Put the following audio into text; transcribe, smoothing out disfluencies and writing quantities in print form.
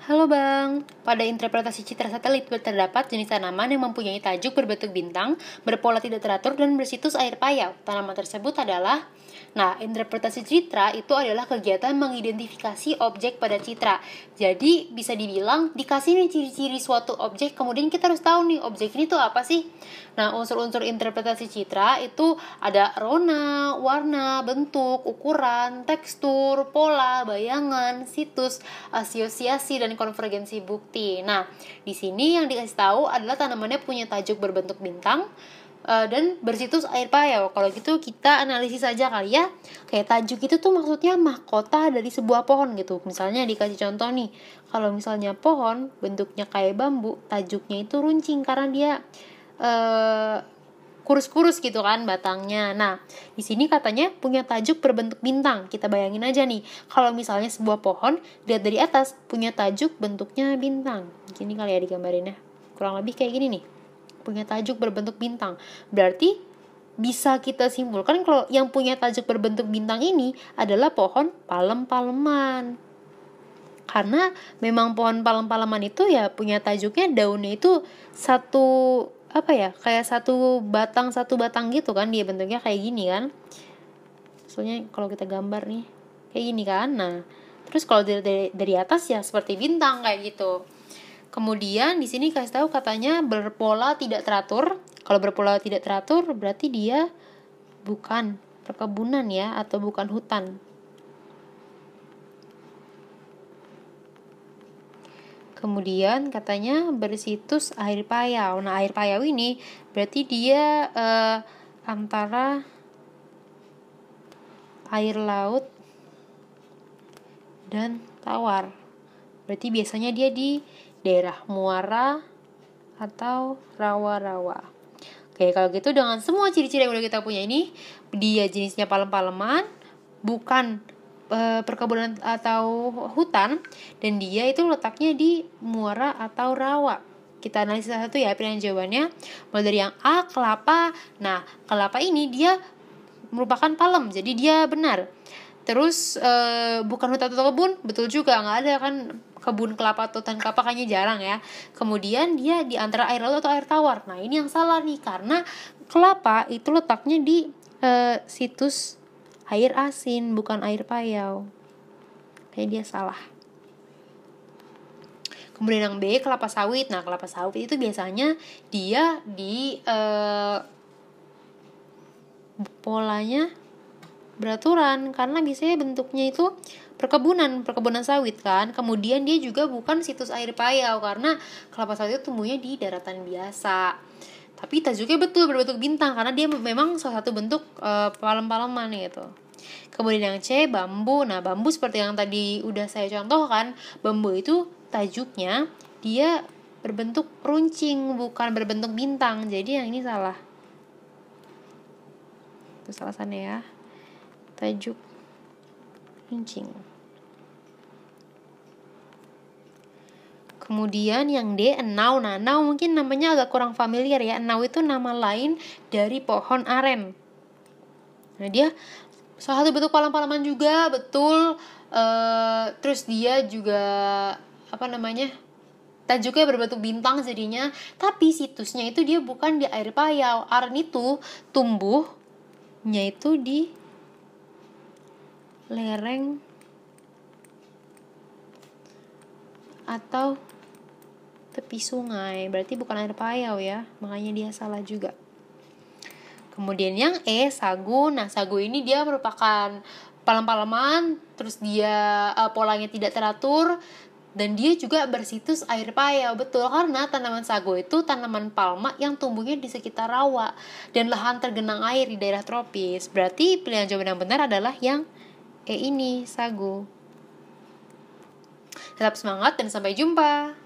Halo Bang, pada interpretasi citra satelit terdapat jenis tanaman yang mempunyai tajuk berbentuk bintang, berpola tidak teratur, dan bersitus air payau. Tanaman tersebut adalah... Nah, interpretasi citra itu adalah kegiatan mengidentifikasi objek pada citra. Jadi, bisa dibilang dikasih nih ciri-ciri suatu objek, kemudian kita harus tahu nih objek ini tuh apa sih. Nah, unsur-unsur interpretasi citra itu ada rona, warna, bentuk, ukuran, tekstur, pola, bayangan, situs, asosiasi, dan konvergensi bukti. Nah, di sini yang dikasih tahu adalah tanamannya punya tajuk berbentuk bintang dan bersitus air payau. Kalau gitu kita analisis aja kali ya. Kayak tajuk itu tuh maksudnya mahkota dari sebuah pohon gitu. Misalnya dikasih contoh nih, kalau misalnya pohon bentuknya kayak bambu, tajuknya itu runcing karena dia kurus-kurus gitu kan batangnya. Nah, di sini katanya punya tajuk berbentuk bintang. Kita bayangin aja nih, kalau misalnya sebuah pohon lihat dari atas punya tajuk bentuknya bintang. Gini kali ya digambarinnya. Kurang lebih kayak gini nih. Punya tajuk berbentuk bintang. Berarti bisa kita simpulkan kalau yang punya tajuk berbentuk bintang ini adalah pohon palem-paleman. Karena memang pohon palem-paleman itu ya punya tajuknya daunnya itu kayak satu batang gitu kan, dia bentuknya kayak gini kan. Soalnya kalau kita gambar nih kayak gini kan. Nah, terus kalau dari atas ya seperti bintang kayak gitu. Kemudian di sini kasih tahu katanya berpola tidak teratur. Kalau berpola tidak teratur berarti dia bukan perkebunan ya, atau bukan hutan. Kemudian katanya bersitus air payau. Nah, air payau ini berarti dia antara air laut dan tawar. Berarti biasanya dia di daerah muara atau rawa-rawa. Oke, kalau gitu dengan semua ciri-ciri yang udah kita punya ini, dia jenisnya palem-paleman, bukan perkebunan atau hutan, dan dia itu letaknya di muara atau rawa. Kita analisis satu ya pilihan jawabannya. Mulai dari yang A, kelapa. Nah, kelapa ini dia merupakan palem, jadi dia benar. Terus bukan hutan atau kebun, betul juga, nggak ada kan kebun kelapa atau hutan kelapa, kayaknya jarang ya. Kemudian dia di antara air laut atau air tawar. Nah, ini yang salah nih, karena kelapa itu letaknya di situs air asin, bukan air payau. Kayak dia salah. Kemudian yang B, kelapa sawit. Nah, kelapa sawit itu biasanya dia di polanya beraturan, karena biasanya bentuknya itu perkebunan sawit kan. Kemudian dia juga bukan situs air payau, karena kelapa sawit itu tumbuhnya di daratan biasa. Tapi tajuknya betul berbentuk bintang, karena dia memang salah satu bentuk palem-paleman gitu. Kemudian yang C, bambu. Nah, bambu seperti yang tadi udah saya contohkan, bambu itu tajuknya dia berbentuk runcing, bukan berbentuk bintang. Jadi yang ini salah. Itu salah sana ya. Tajuk runcing. Kemudian yang D, enau. Nah, enau mungkin namanya agak kurang familiar ya. Enau itu nama lain dari pohon aren. Nah, dia salah satu bentuk palem-paleman juga, betul. Terus dia juga tajuknya berbentuk bintang jadinya. Tapi situsnya itu dia bukan di air payau. Aren itu tumbuhnya itu di lereng atau tepi sungai, berarti bukan air payau ya, makanya dia salah juga. Kemudian yang E, sagu. Nah, sagu ini dia merupakan palem-paleman, terus dia polanya tidak teratur, dan dia juga bersitus air payau. Betul, karena tanaman sagu itu tanaman palma yang tumbuhnya di sekitar rawa dan lahan tergenang air di daerah tropis. Berarti pilihan jawaban yang benar adalah yang E ini, sagu. Tetap semangat dan sampai jumpa.